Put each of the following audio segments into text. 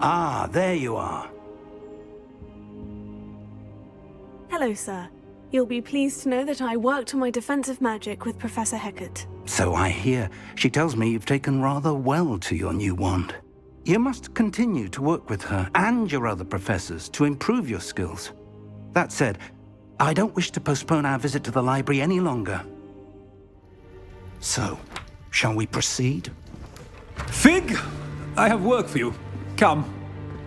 Ah, there you are. Hello, sir. You'll be pleased to know that I worked on my defensive magic with Professor Hecat. So I hear. She tells me you've taken rather well to your new wand. You must continue to work with her and your other professors to improve your skills. That said, I don't wish to postpone our visit to the library any longer. So, shall we proceed? Fig! I have work for you. Come.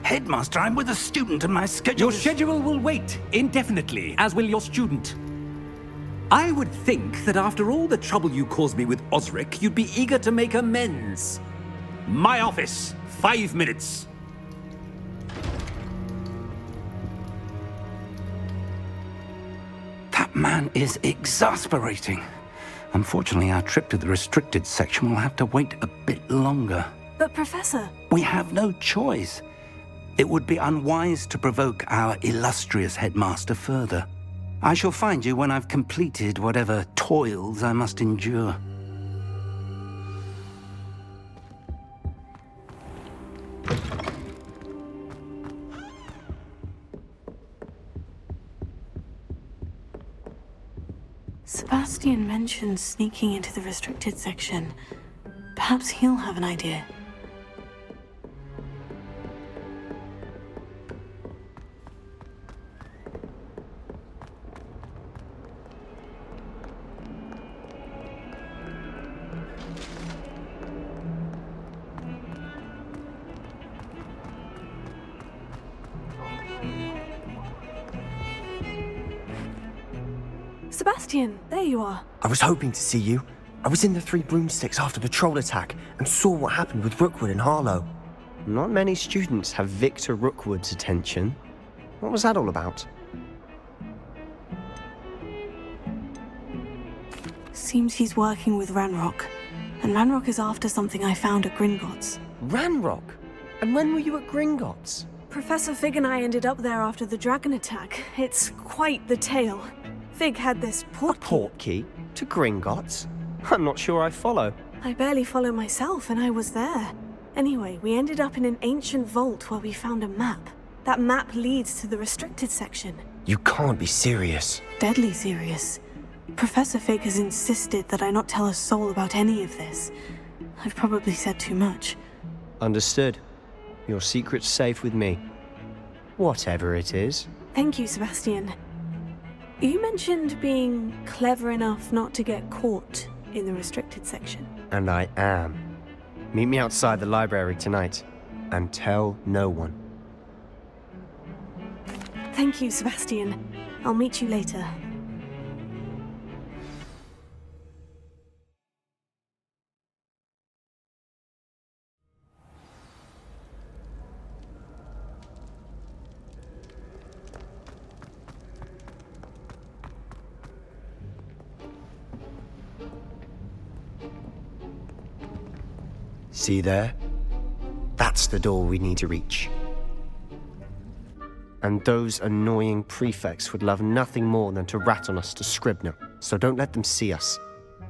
Headmaster, I'm with a student and my schedule Your schedule will wait indefinitely, as will your student. I would think that after all the trouble you caused me with Osric, you'd be eager to make amends. My office, 5 minutes. That man is exasperating. Unfortunately, our trip to the restricted section will have to wait a bit longer. But, Professor... We have no choice. It would be unwise to provoke our illustrious headmaster further. I shall find you when I've completed whatever toils I must endure. Sebastian mentioned sneaking into the restricted section. Perhaps he'll have an idea. Sebastian, there you are. I was hoping to see you. I was in the Three Broomsticks after the troll attack and saw what happened with Rookwood and Harlow. Not many students have Victor Rookwood's attention. What was that all about? Seems he's working with Ranrock. And Ranrock is after something I found at Gringotts. Ranrock? And when were you at Gringotts? Professor Fig and I ended up there after the dragon attack. It's quite the tale. Fig had this port key. Portkey? To Gringotts? I'm not sure I follow. I barely follow myself, and I was there. Anyway, we ended up in an ancient vault where we found a map. That map leads to the restricted section. You can't be serious. Deadly serious. Professor Fig has insisted that I not tell a soul about any of this. I've probably said too much. Understood. Your secret's safe with me. Whatever it is. Thank you, Sebastian. You mentioned being clever enough not to get caught in the restricted section. And I am. Meet me outside the library tonight, and tell no one. Thank you, Sebastian. I'll meet you later. See there? That's the door we need to reach. And those annoying prefects would love nothing more than to rat on us to Scribner, so don't let them see us.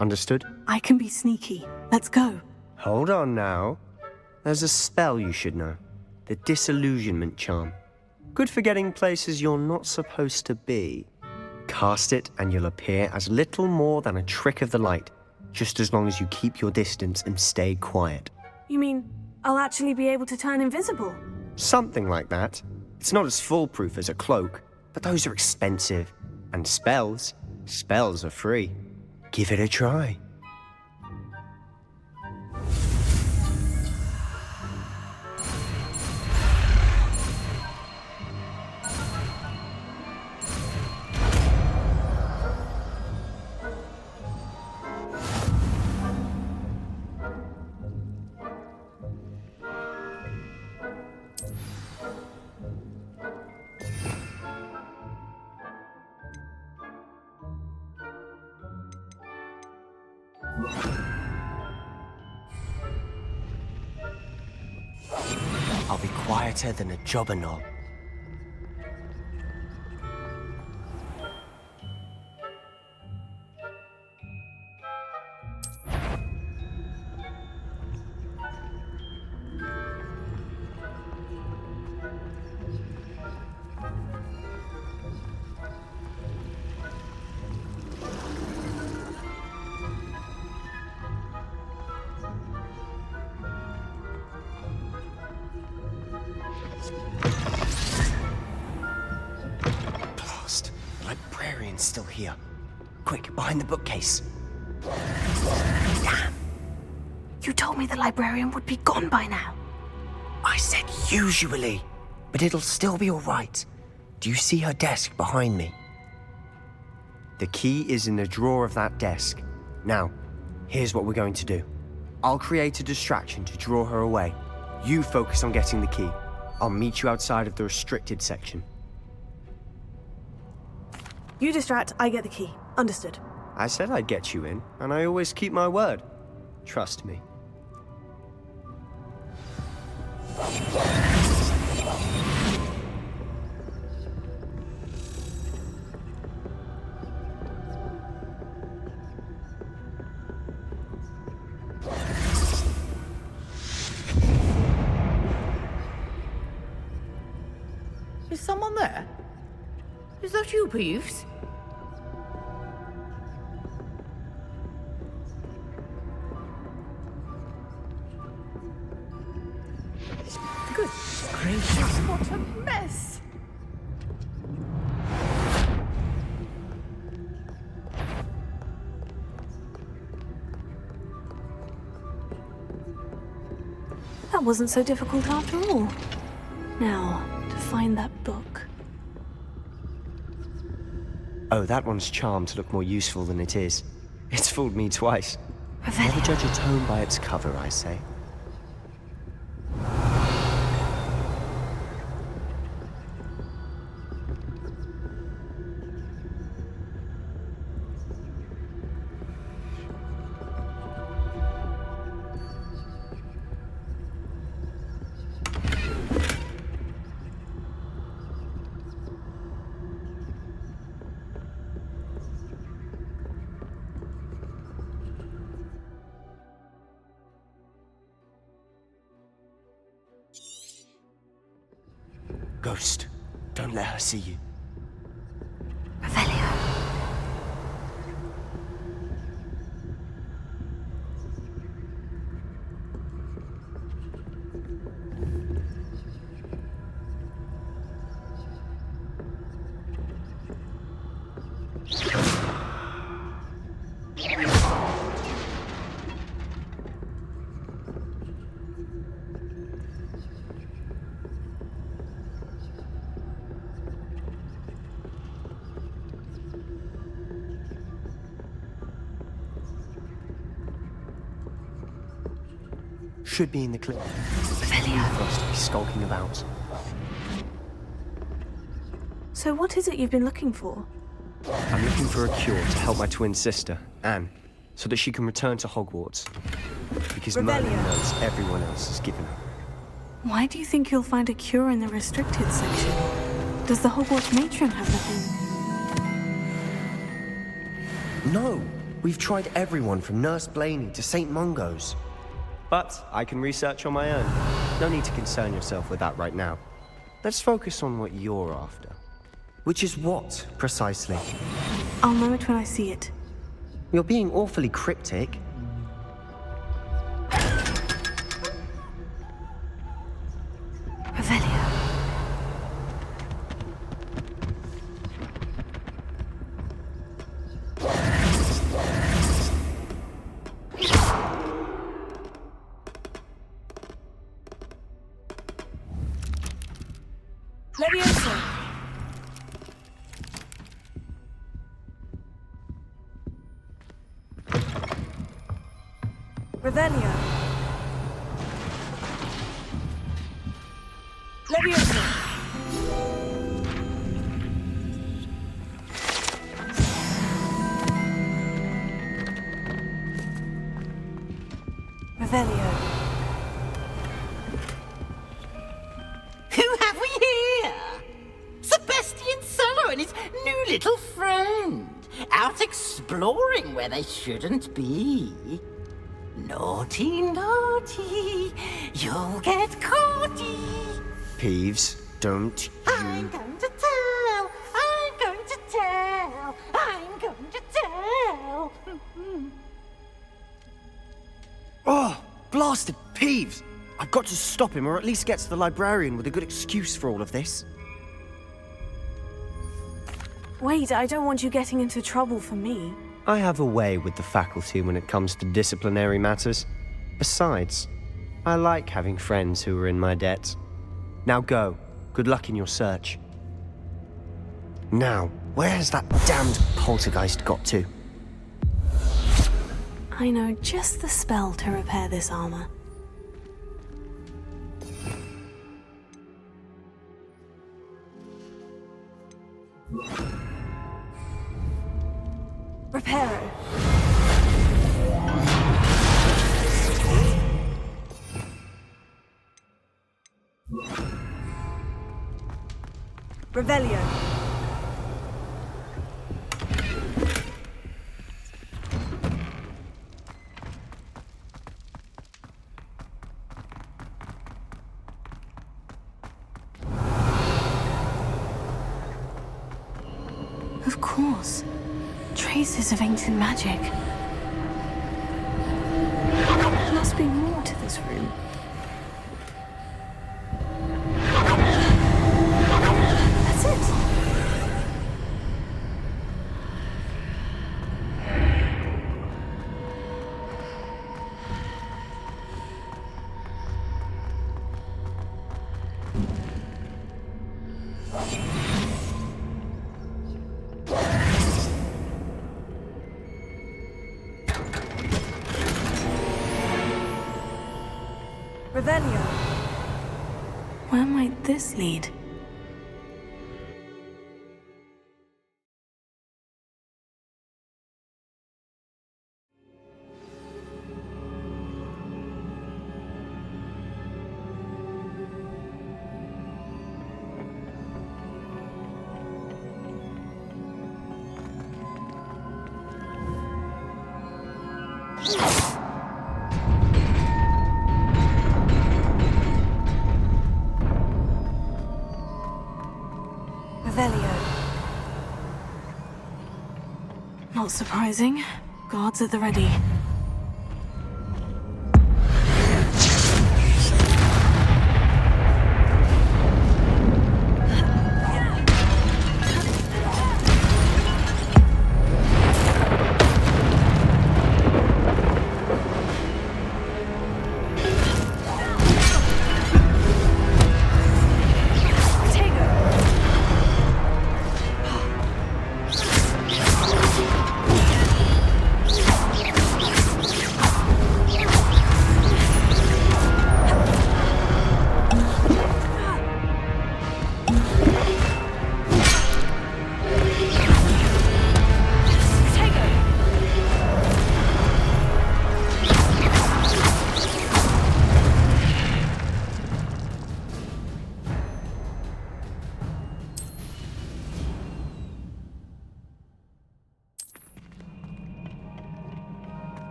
Understood? I can be sneaky. Let's go. Hold on now. There's a spell you should know. The Disillusionment Charm. Good for getting places you're not supposed to be. Cast it and you'll appear as little more than a trick of the light, just as long as you keep your distance and stay quiet. You mean I'll actually be able to turn invisible? Something like that. It's not as foolproof as a cloak, but those are expensive. And spells are free. Give it a try. I'll be quieter than a jobberknoll. Blast. The librarian's still here. Quick, behind the bookcase. Damn. You told me the librarian would be gone by now. I said usually, but it'll still be all right. Do you see her desk behind me? The key is in the drawer of that desk. Now, here's what we're going to do. I'll create a distraction to draw her away. You focus on getting the key. I'll meet you outside of the restricted section. You distract, I get the key. Understood. I said I'd get you in, and I always keep my word. Trust me. Is someone there? Is that you, Peeves? Good gracious, what a mess! That wasn't so difficult after all. Now, to find that book. Oh, that one's charmed to look more useful than it is. It's fooled me twice. Never judge a tome by its cover, I say. Ghost, don't let her see you. Revelio. Should be in the clip. Revelio. For us to be skulking about. So what is it you've been looking for? I'm looking for a cure to help my twin sister, Anne, so that she can return to Hogwarts. Because Merlin Revelio. knows everyone else is given her. Why do you think you'll find a cure in the restricted section? Does the Hogwarts matron have nothing? No! We've tried everyone from Nurse Blaney to St. Mungo's. But I can research on my own. No need to concern yourself with that right now. Let's focus on what you're after. Which is what, precisely? I'll know it when I see it. You're being awfully cryptic. Revelio. Levioso. Revelio. Levioso. Revelio. Who have we here? Sebastian Solo and his new little friend. Out exploring where they shouldn't be. Naughty, naughty. You'll get caughty. Peeves, don't I'm you... going to tell. I'm going to tell. I'm going to tell. Oh, blasted Peeves! I've got to stop him, or at least get to the librarian with a good excuse for all of this. Wait, I don't want you getting into trouble for me. I have a way with the faculty when it comes to disciplinary matters. Besides, I like having friends who are in my debt. Now go. Good luck in your search. Now, where has that damned poltergeist got to? I know just the spell to repair this armor. Reparo. Revelio. Of course. Traces of ancient magic. There must be more to this room. That's it. Revelio. Where might this lead? Revelio. Not surprising. Guards at the ready.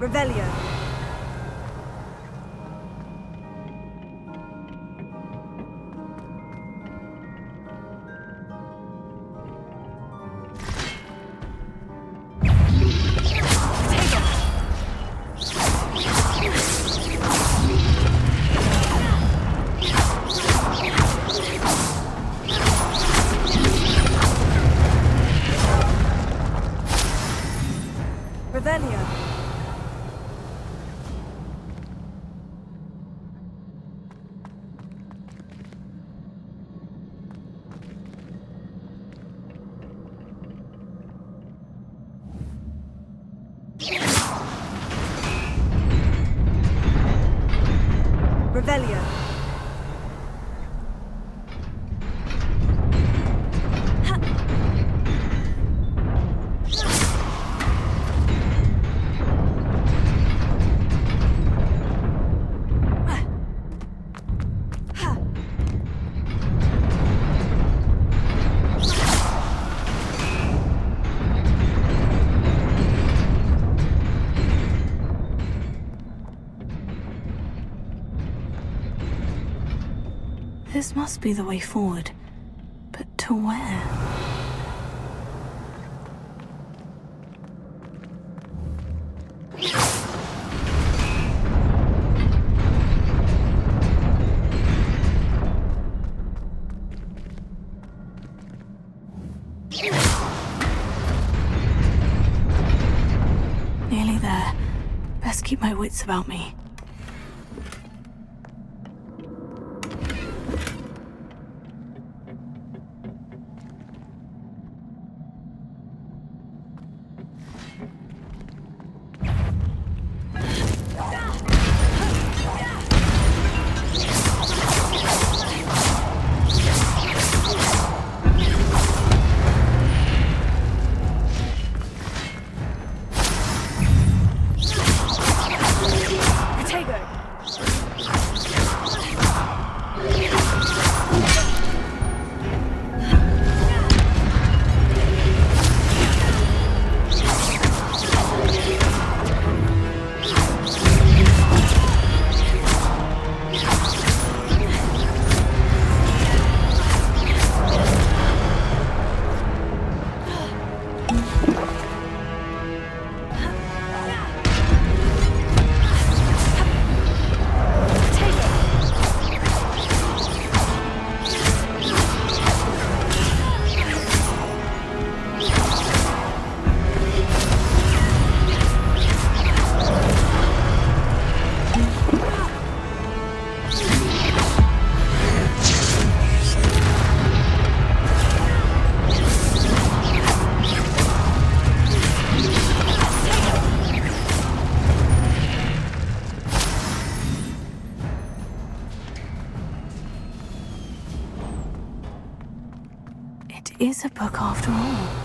Revelio. Revelio. Revelio. This must be the way forward. But to where? Nearly there. Best keep my wits about me. It is a book after all.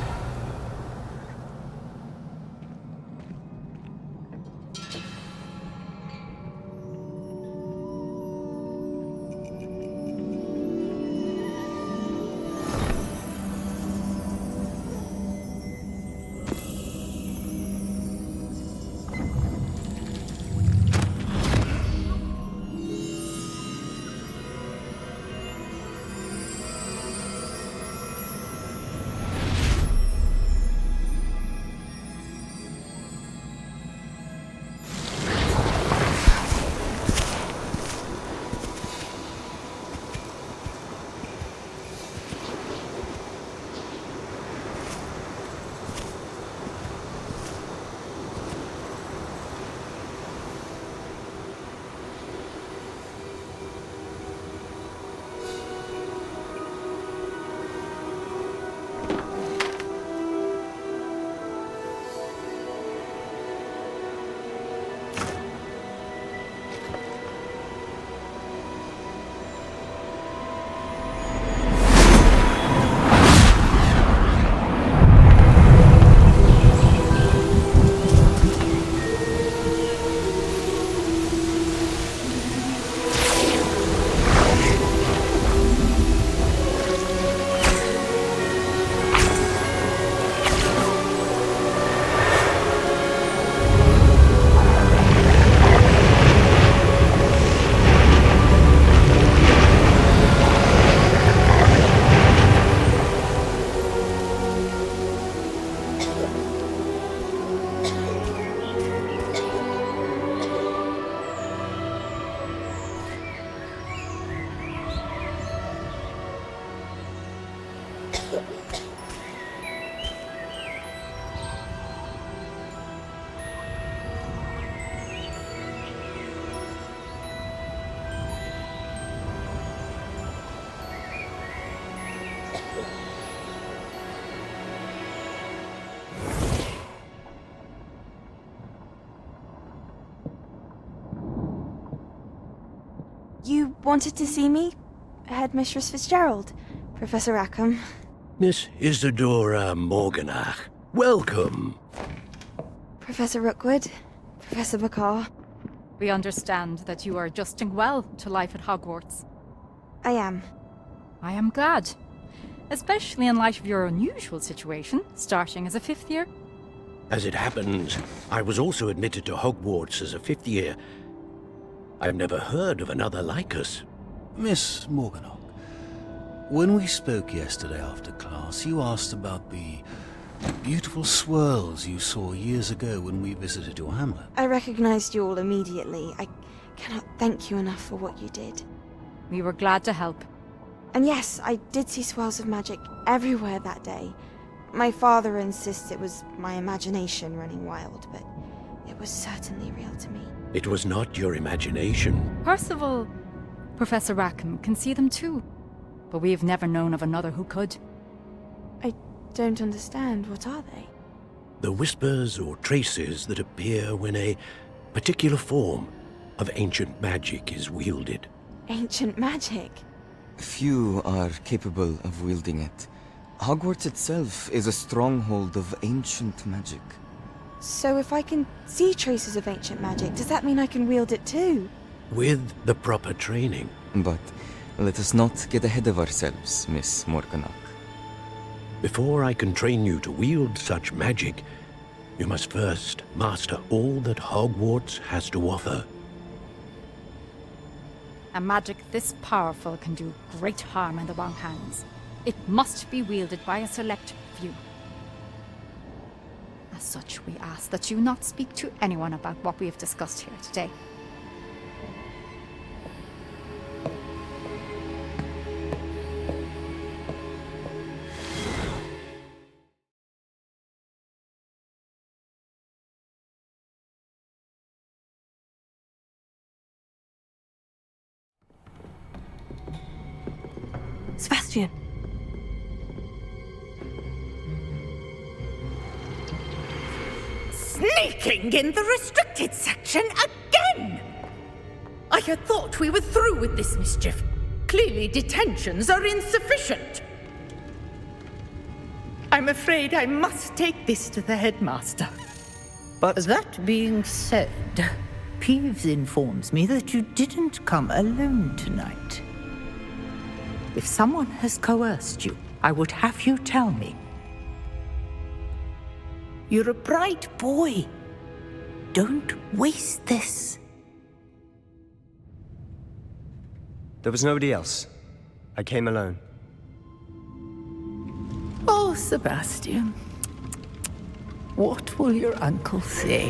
You wanted to see me? Headmistress Fitzgerald? Professor Rackham? Miss Isadora Morganach, welcome. Professor Rookwood? Professor Bakar? We understand that you are adjusting well to life at Hogwarts. I am. I am glad. Especially in light of your unusual situation, starting as a fifth year. As it happens, I was also admitted to Hogwarts as a fifth year. I've never heard of another like us. Miss Morganach, when we spoke yesterday after class, you asked about the beautiful swirls you saw years ago when we visited your hamlet. I recognized you all immediately. I cannot thank you enough for what you did. We were glad to help. And yes, I did see swirls of magic everywhere that day. My father insists it was my imagination running wild, but it was certainly real to me. It was not your imagination. Percival, Professor Rackham can see them too. But we've never known of another who could. I don't understand. What are they? The whispers or traces that appear when a particular form of ancient magic is wielded. Ancient magic? Few are capable of wielding it. Hogwarts itself is a stronghold of ancient magic. So if I can see traces of ancient magic, does that mean I can wield it too? With the proper training. But let us not get ahead of ourselves, Miss Morganach. Before I can train you to wield such magic, you must first master all that Hogwarts has to offer. A magic this powerful can do great harm in the wrong hands. It must be wielded by a select few. As such, we ask that you not speak to anyone about what we have discussed here today. Sebastian. Sneaking in the restricted section again! I had thought we were through with this mischief. Clearly detentions are insufficient. I'm afraid I must take this to the headmaster. But that being said, Peeves informs me that you didn't come alone tonight. If someone has coerced you, I would have you tell me. You're a bright boy. Don't waste this. There was nobody else. I came alone. Oh, Sebastian. What will your uncle say?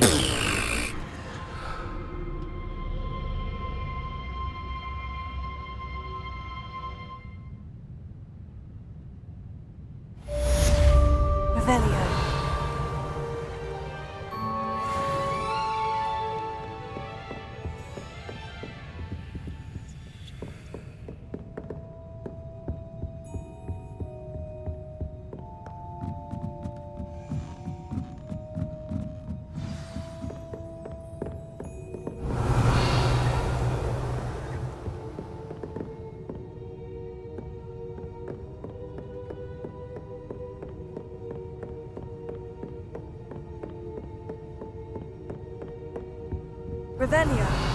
Revelio. Revelio.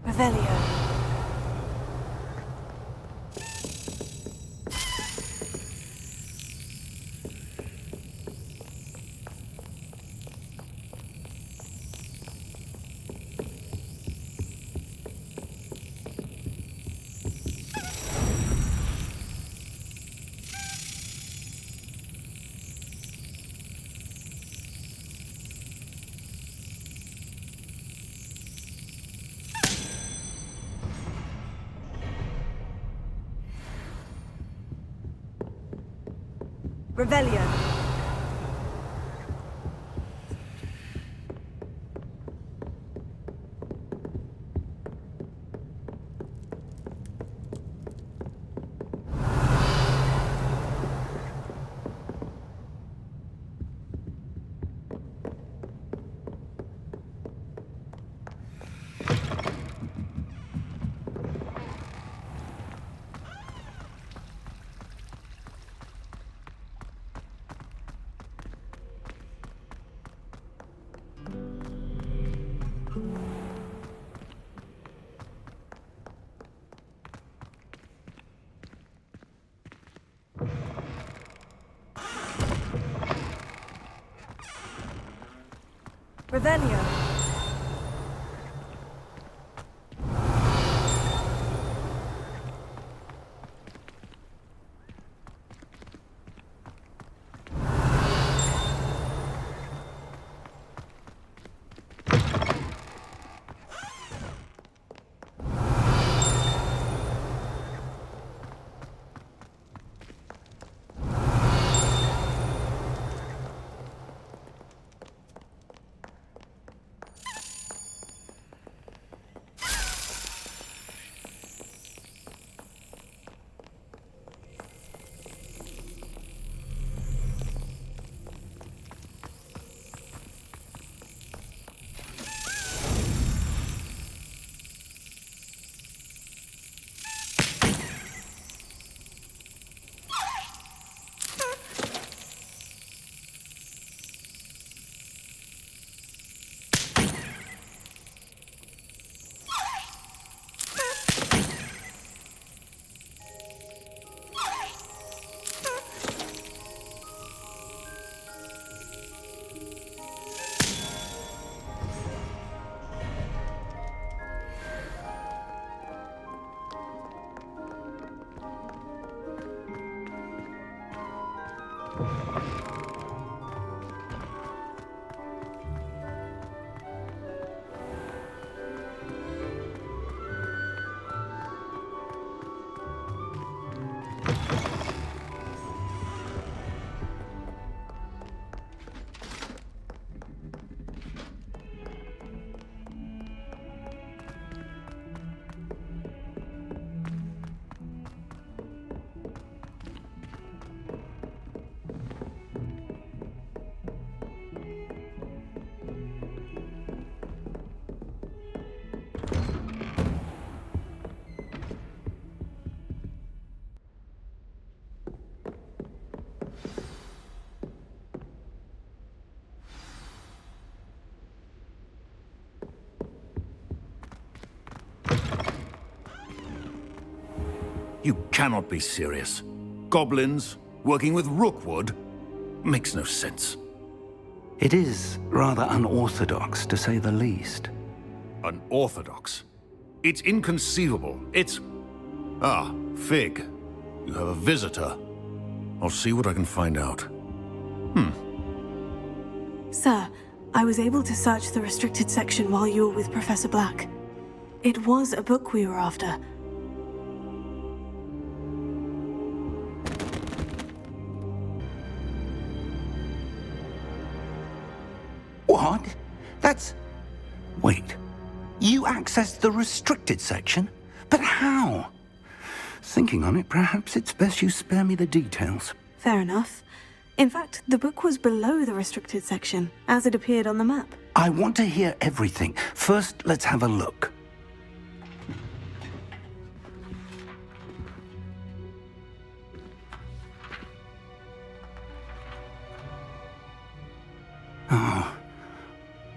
Revelio. Revelio. Revelio. You cannot be serious. Goblins working with Rookwood? Makes no sense. It is rather unorthodox, to say the least. Unorthodox? It's inconceivable. It's... Ah, Fig. You have a visitor. I'll see what I can find out. Sir, I was able to search the restricted section while you were with Professor Black. It was a book we were after. What? That's... Wait. You accessed the restricted section? But how? Thinking on it, perhaps it's best you spare me the details. Fair enough. In fact, the book was below the restricted section, as it appeared on the map. I want to hear everything. First, let's have a look.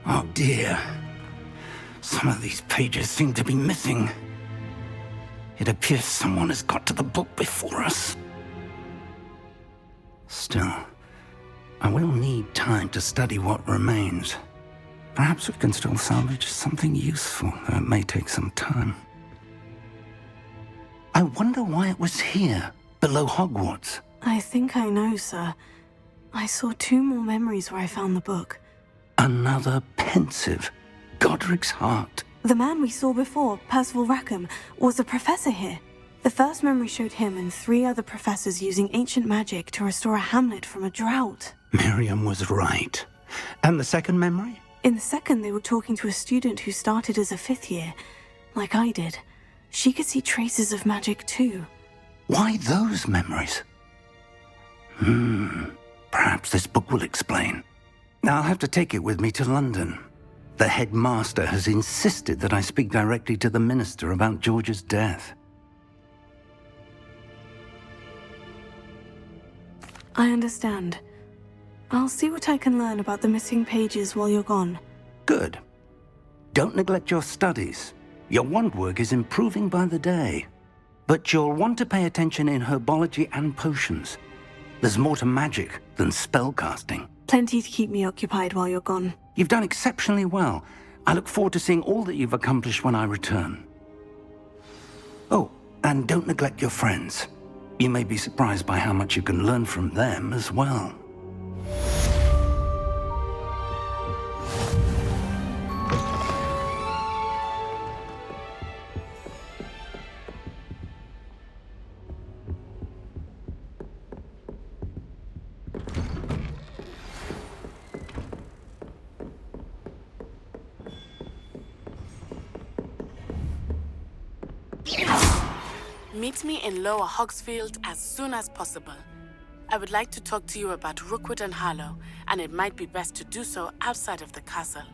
Oh dear. Some of these pages seem to be missing. It appears someone has got to the book before us. Still, I will need time to study what remains. Perhaps we can still salvage something useful, though it may take some time. I wonder why it was here, below Hogwarts. I think I know, sir. I saw 2 more memories where I found the book. Another pensive. Godric's heart. The man we saw before, Percival Rackham, was a professor here. The first memory showed him and 3 other professors using ancient magic to restore a hamlet from a drought. Miriam was right. And the second memory? In the second, they were talking to a student who started as a 5th year, like I did. She could see traces of magic too. Why those memories? Perhaps this book will explain. I'll have to take it with me to London. The headmaster has insisted that I speak directly to the minister about George's death. I understand. I'll see what I can learn about the missing pages while you're gone. Good. Don't neglect your studies. Your wand work is improving by the day. But you'll want to pay attention in herbology and potions. There's more to magic than spellcasting. Plenty to keep me occupied while you're gone. You've done exceptionally well. I look forward to seeing all that you've accomplished when I return. Oh, and don't neglect your friends. You may be surprised by how much you can learn from them as well. Meet me in Lower Hogsfield as soon as possible. I would like to talk to you about Rookwood and Harlow, and it might be best to do so outside of the castle.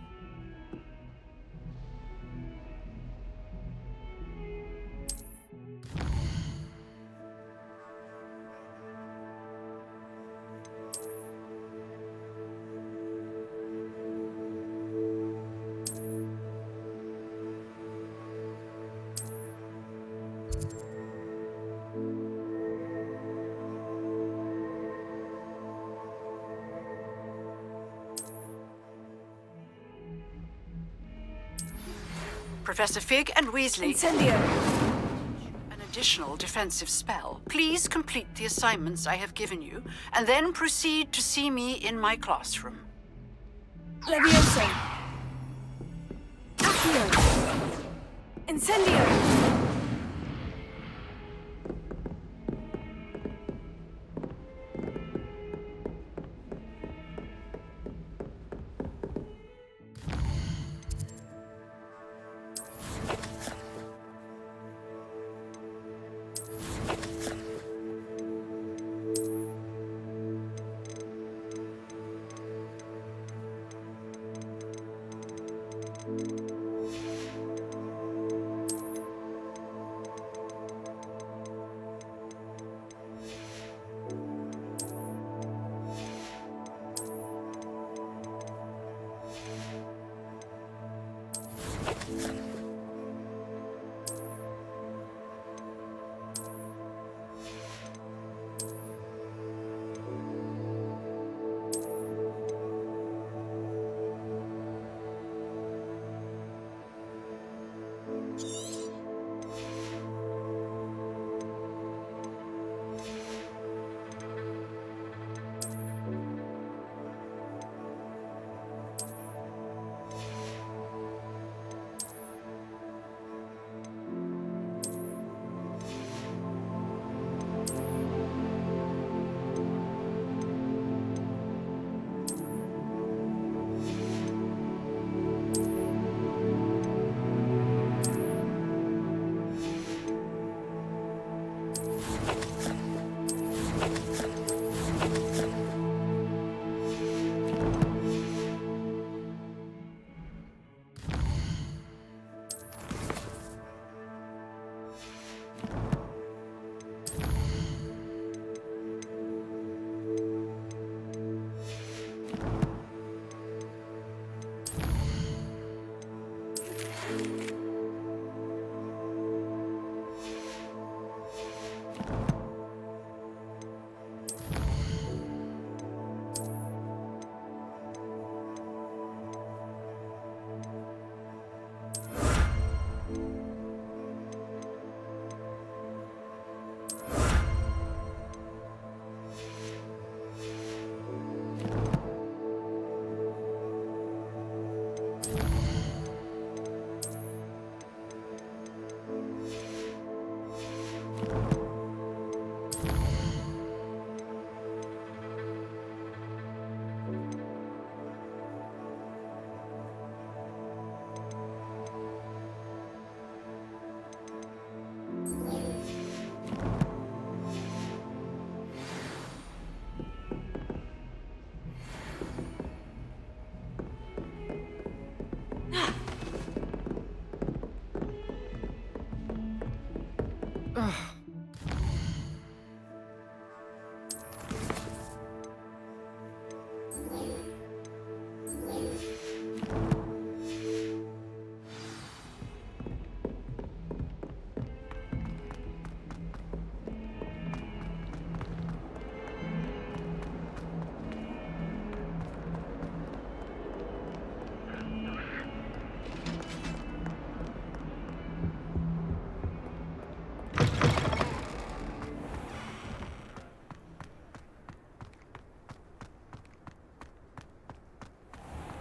Professor Fig and Weasley. Incendio! An additional defensive spell. Please complete the assignments I have given you, and then proceed to see me in my classroom. Levioso! Accio! Incendio!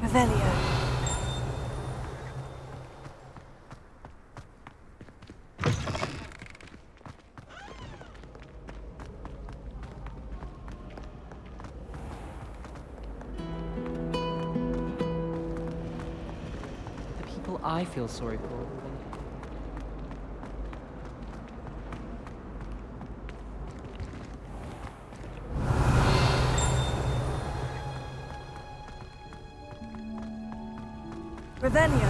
Revelio. The people I feel sorry for. Revelio.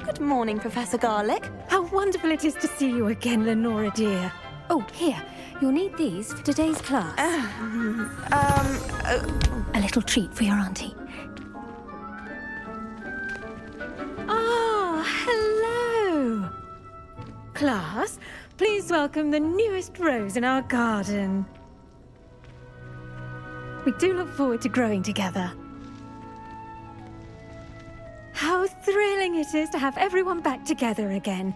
Good morning, Professor Garlick. How wonderful it is to see you again, Lenora dear. Oh, here. You'll need these for today's class. A little treat for your auntie. Ah, hello. Class, please welcome the newest rose in our garden. We do look forward to growing together. How thrilling it is to have everyone back together again.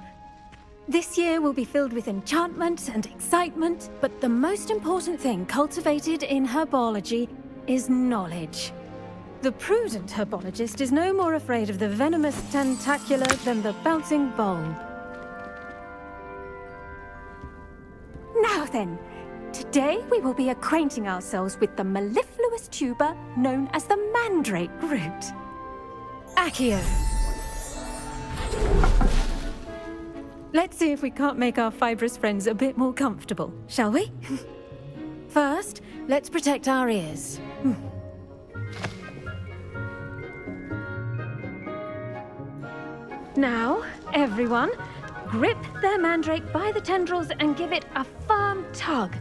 This year will be filled with enchantment and excitement, but the most important thing cultivated in herbology is knowledge. The prudent herbologist is no more afraid of the venomous tentacula than the bouncing bulb. Now then, today we will be acquainting ourselves with the mellifluous tuber known as the mandrake root. Accio. Let's see if we can't make our fibrous friends a bit more comfortable, shall we? First, let's protect our ears. Now, everyone, grip their mandrake by the tendrils and give it a firm tug.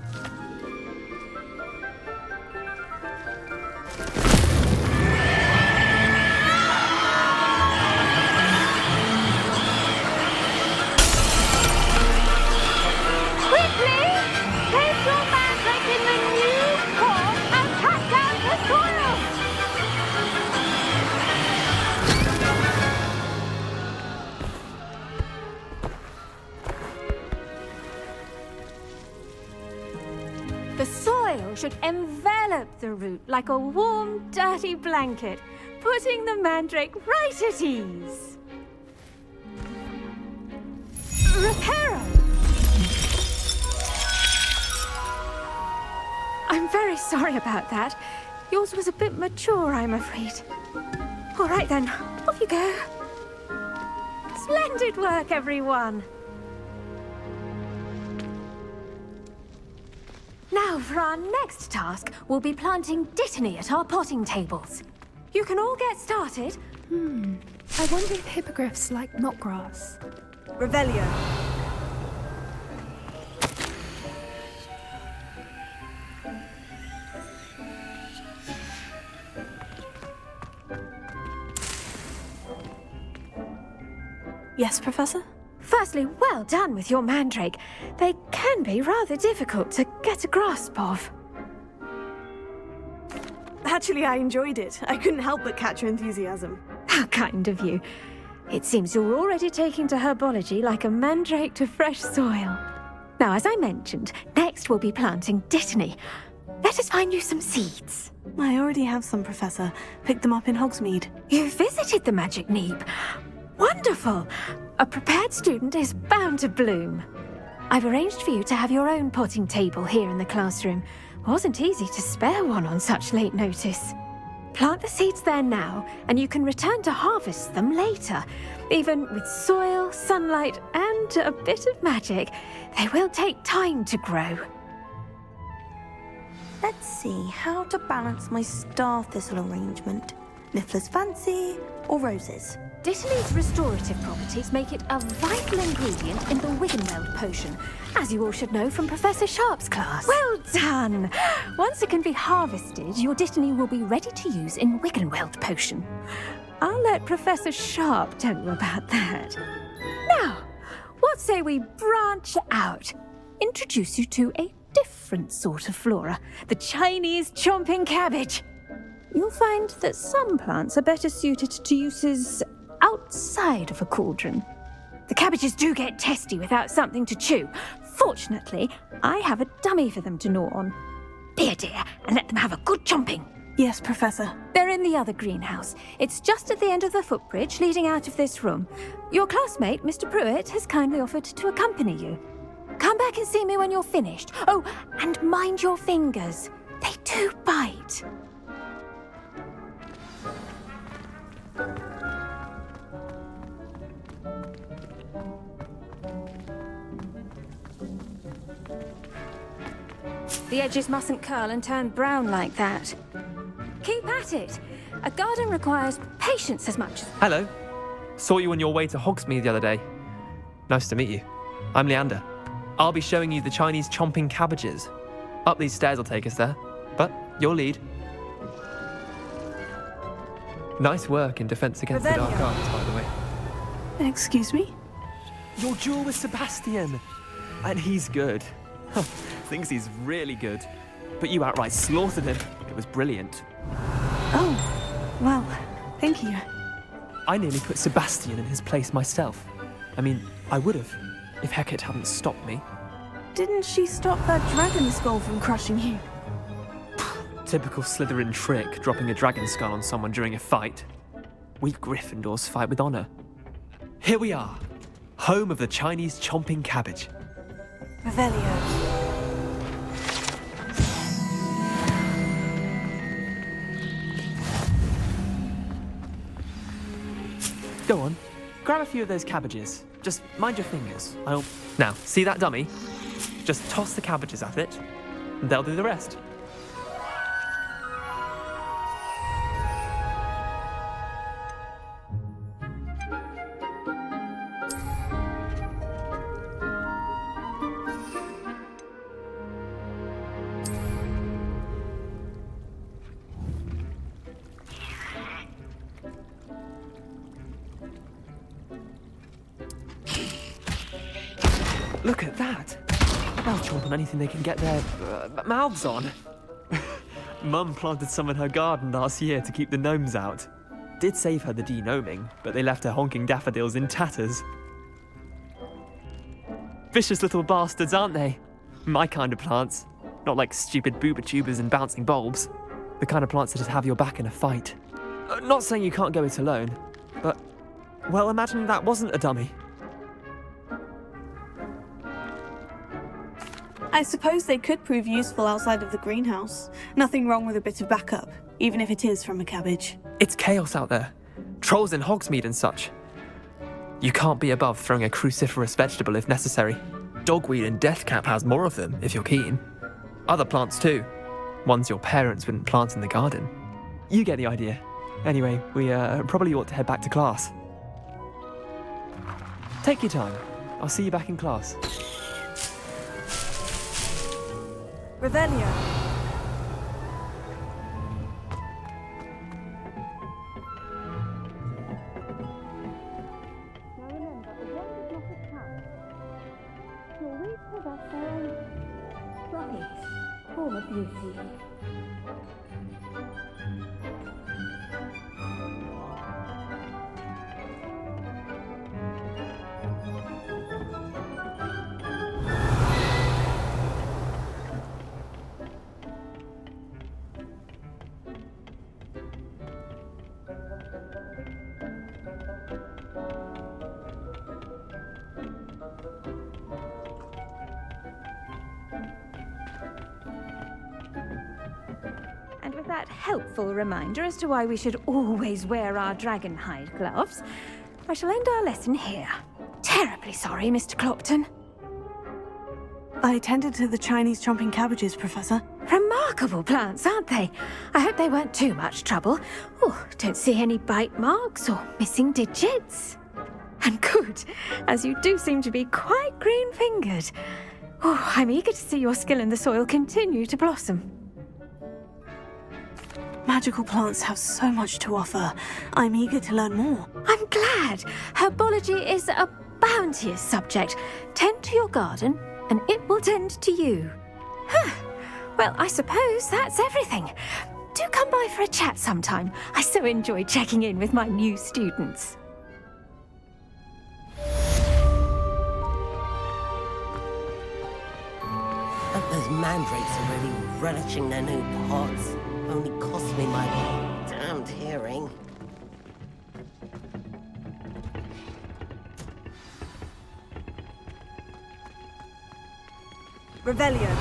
The soil should envelop the root like a warm, dirty blanket, putting the mandrake right at ease. Reparo! I'm very sorry about that. Yours was a bit mature, I'm afraid. All right then, off you go. Splendid work, everyone. Now, for our next task, we'll be planting dittany at our potting tables. You can all get started. I wonder if hippogriffs like knotgrass. Revelio. Yes, Professor? Firstly, well done with your mandrake. They can be rather difficult to get a grasp of. Actually, I enjoyed it. I couldn't help but catch your enthusiasm. How kind of you. It seems you're already taking to herbology like a mandrake to fresh soil. Now, as I mentioned, next we'll be planting dittany. Let us find you some seeds. I already have some, Professor. Picked them up in Hogsmeade. You visited the Magic Neep. Wonderful! A prepared student is bound to bloom. I've arranged for you to have your own potting table here in the classroom. Wasn't easy to spare one on such late notice. Plant the seeds there now, and you can return to harvest them later. Even with soil, sunlight, and a bit of magic, they will take time to grow. Let's see how to balance my star thistle arrangement. Niffler's fancy or roses? Dittany's restorative properties make it a vital ingredient in the Wiggenweld potion, as you all should know from Professor Sharp's class. Well done! Once it can be harvested, your Dittany will be ready to use in Wiggenweld potion. I'll let Professor Sharp tell you about that. Now, what say we branch out? Introduce you to a different sort of flora, the Chinese chomping cabbage. You'll find that some plants are better suited to uses outside of a cauldron. The cabbages do get testy without something to chew. Fortunately, I have a dummy for them to gnaw on. Be a dear and let them have a good chomping. Yes, Professor. They're in the other greenhouse. It's just at the end of the footbridge leading out of this room. Your classmate, Mr. Pruitt, has kindly offered to accompany you. Come back and see me when you're finished. Oh, and mind your fingers. They do bite. The edges mustn't curl and turn brown like that. Keep at it. A garden requires patience as much as... Hello. Saw you on your way to Hogsmeade the other day. Nice to meet you. I'm Leander. I'll be showing you the Chinese chomping cabbages. Up these stairs will take us there, but your lead. Nice work in defense against the Dark Arts, by the way. Excuse me? Your duel with Sebastian. And he's good. Thinks he's really good. But you outright slaughtered him. It was brilliant. Oh, well, thank you. I nearly put Sebastian in his place myself. I mean, I would have, if Hecate hadn't stopped me. Didn't she stop that dragon skull from crushing you? Typical Slytherin trick, dropping a dragon skull on someone during a fight. We Gryffindors fight with honor. Here we are, home of the Chinese chomping cabbage. Revelio. Go on, grab a few of those cabbages. Just mind your fingers. Now, see that dummy? Just toss the cabbages at it, and they'll do the rest. Look at that! They'll chomp on anything they can get their mouths on. Mum planted some in her garden last year to keep the gnomes out. Did save her the de-gnoming, but they left her honking daffodils in tatters. Vicious little bastards, aren't they? My kind of plants. Not like stupid booba tubers and bouncing bulbs. The kind of plants that just have your back in a fight. Not saying you can't go it alone, but... well, imagine that wasn't a dummy. I suppose they could prove useful outside of the greenhouse. Nothing wrong with a bit of backup, even if it is from a cabbage. It's chaos out there. Trolls in Hogsmeade and such. You can't be above throwing a cruciferous vegetable if necessary. Dogweed and deathcap has more of them, if you're keen. Other plants too. Ones your parents wouldn't plant in the garden. You get the idea. Anyway, we probably ought to head back to class. Take your time. I'll see you back in class. Revelio. Form of beauty. And with that helpful reminder as to why we should always wear our dragon hide gloves, I shall end our lesson here. Terribly sorry, Mr. Clopton. I tended to the Chinese chomping cabbages, Professor. Remarkable plants, aren't they? I hope they weren't too much trouble. Oh, don't see any bite marks or missing digits. And good, as you do seem to be quite green-fingered. Oh, I'm eager to see your skill in the soil continue to blossom. Magical plants have so much to offer. I'm eager to learn more. I'm glad. Herbology is a bounteous subject. Tend to your garden, and it will tend to you. Well, I suppose that's everything. Do come by for a chat sometime. I so enjoy checking in with my new students. But those mandrakes are really relishing their new pods. Only cost me my damned hearing. Revelio.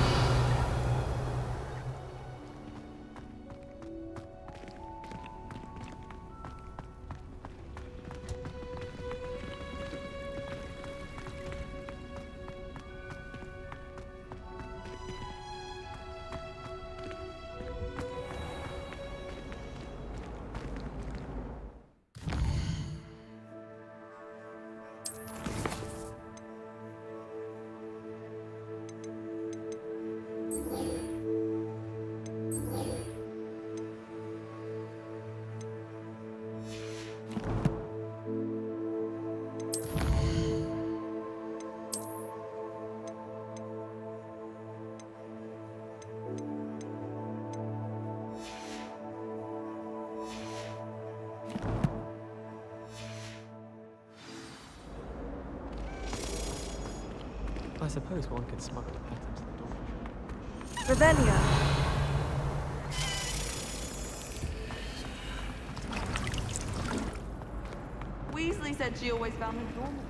I suppose one could smuggle a pet into the door. Revelio. Weasley said she always found him normal.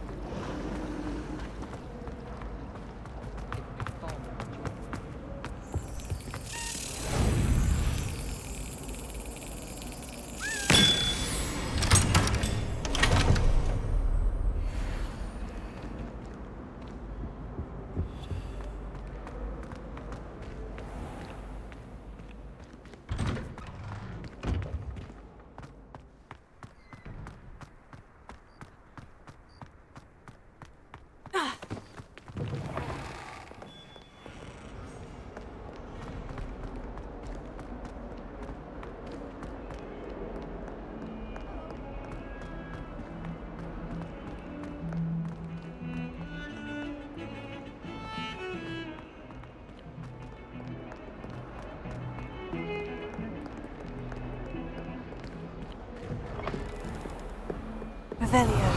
Revelio.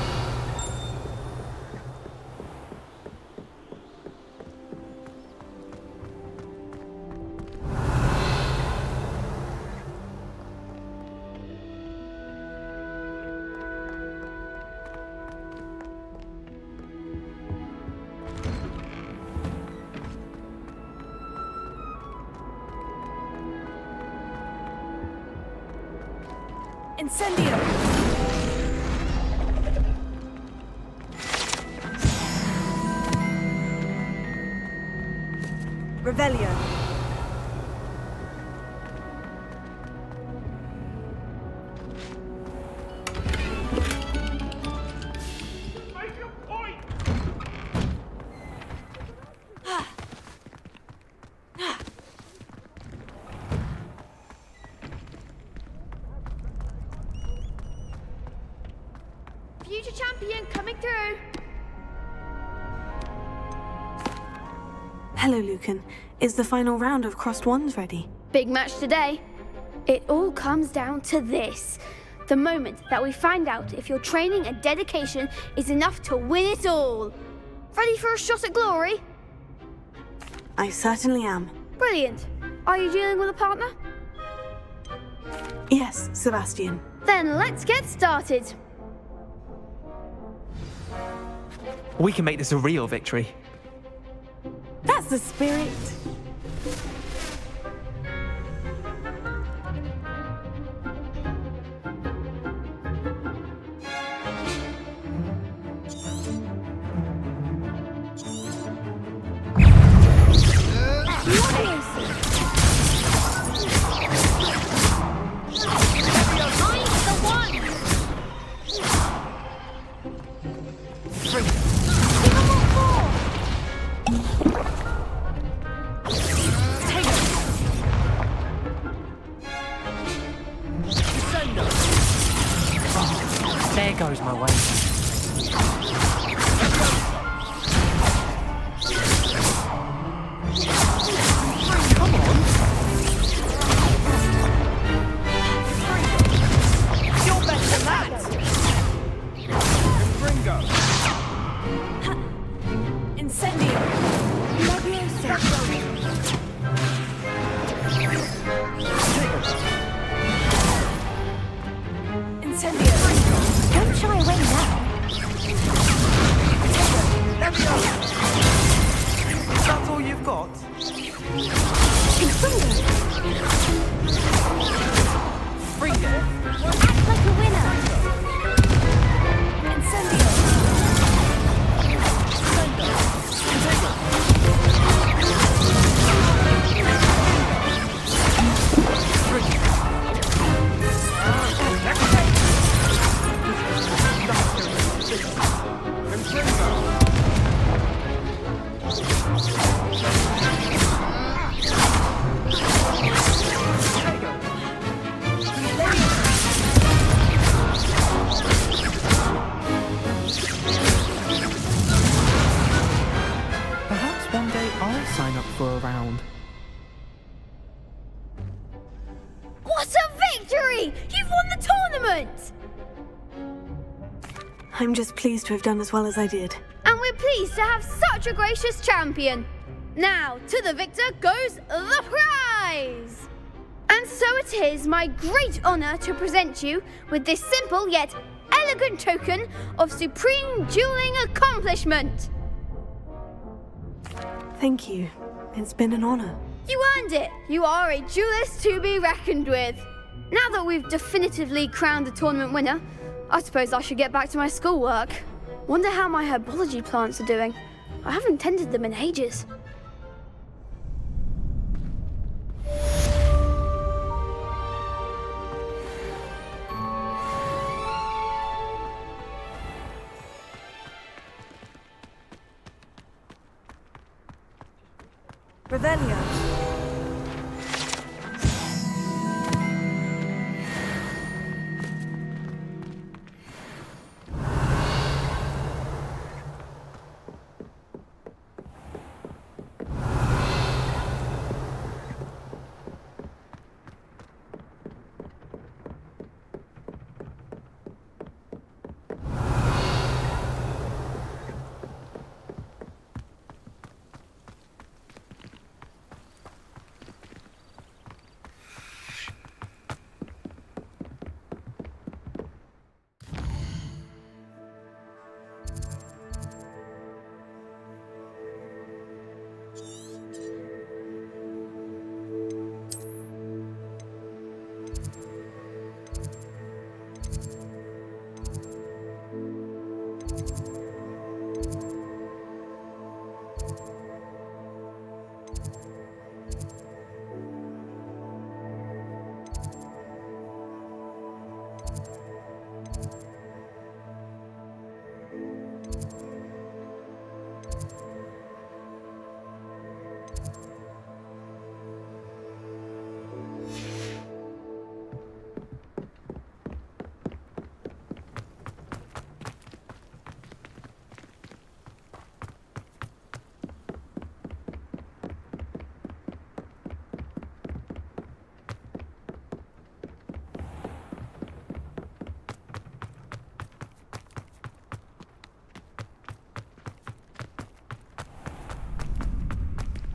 Incendio! Revelio. Future champion coming through. Hello, Lucan. Is the final round of Crossed Wands ready? Big match today. It all comes down to this. The moment that we find out if your training and dedication is enough to win it all. Ready for a shot at glory? I certainly am. Brilliant. Are you dealing with a partner? Yes, Sebastian. Then let's get started. We can make this a real victory. That's the spirit. goes my way. Come on! You're better than that! Ringo! Incendio! Leviosa! Incendio! Don't shy away now. That's all you've got? Fringo! Act like a winner. Incendio! Perhaps one day I'll sign up for a round. What a victory! You've won the tournament! I'm just pleased to have done as well as I did. And we're pleased to have such a gracious champion. Now, to the victor goes the prize! And so it is my great honour to present you with this simple yet elegant token of supreme dueling accomplishment. Thank you. It's been an honor. You earned it. You are a duelist to be reckoned with. Now that we've definitively crowned the tournament winner, I suppose I should get back to my schoolwork. Wonder how my herbology plants are doing. I haven't tended them in ages. Revelio.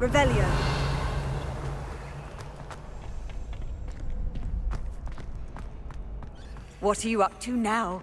Revelio. What are you up to now?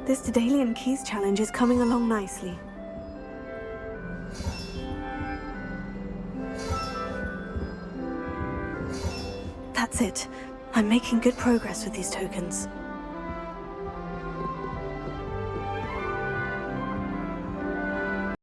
This Daedalian Keys challenge is coming along nicely. That's it. I'm making good progress with these tokens.